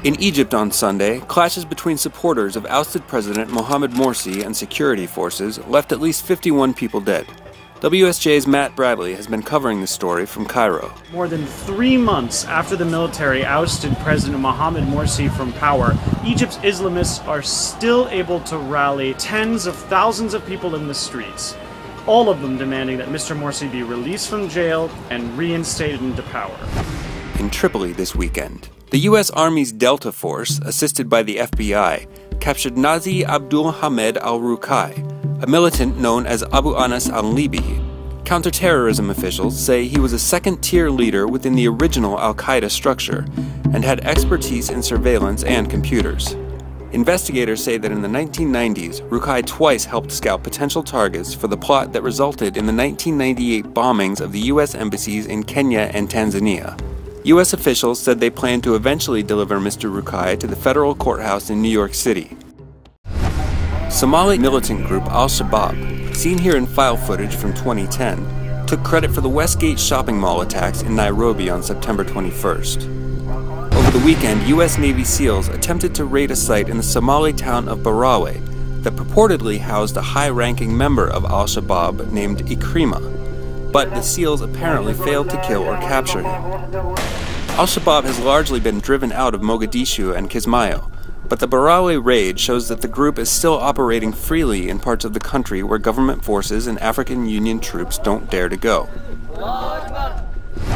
In Egypt on Sunday, clashes between supporters of ousted President Mohamed Morsi and security forces left at least 51 people dead. WSJ's Matt Bradley has been covering the story from Cairo. More than 3 months after the military ousted President Mohamed Morsi from power, Egypt's Islamists are still able to rally tens of thousands of people in the streets, all of them demanding that Mr. Morsi be released from jail and reinstated into power. In Tripoli this weekend, the U.S. Army's Delta Force, assisted by the FBI, captured Nazi Abdul Hamed al-Rukai, a militant known as Abu Anas al-Libi. Counterterrorism officials say he was a second-tier leader within the original al-Qaeda structure and had expertise in surveillance and computers. Investigators say that in the 1990s, Rukai twice helped scout potential targets for the plot that resulted in the 1998 bombings of the U.S. embassies in Kenya and Tanzania. U.S. officials said they plan to eventually deliver Mr. Rukai to the federal courthouse in New York City. Somali militant group Al-Shabaab, seen here in file footage from 2010, took credit for the Westgate shopping mall attacks in Nairobi on September 21st. Over the weekend, U.S. Navy SEALs attempted to raid a site in the Somali town of Barawe that purportedly housed a high-ranking member of Al-Shabaab named Ikrima, but the SEALs apparently failed to kill or capture him. Al-Shabaab has largely been driven out of Mogadishu and Kismayo, but the Barawe raid shows that the group is still operating freely in parts of the country where government forces and African Union troops don't dare to go.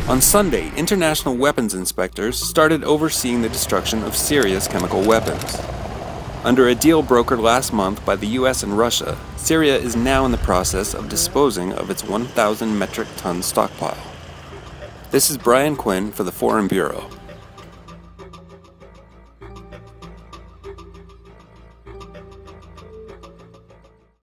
On Sunday, international weapons inspectors started overseeing the destruction of Syria's chemical weapons. Under a deal brokered last month by the US and Russia, Syria is now in the process of disposing of its 1,000 metric ton stockpile. This is Brian Quinn for the Foreign Bureau.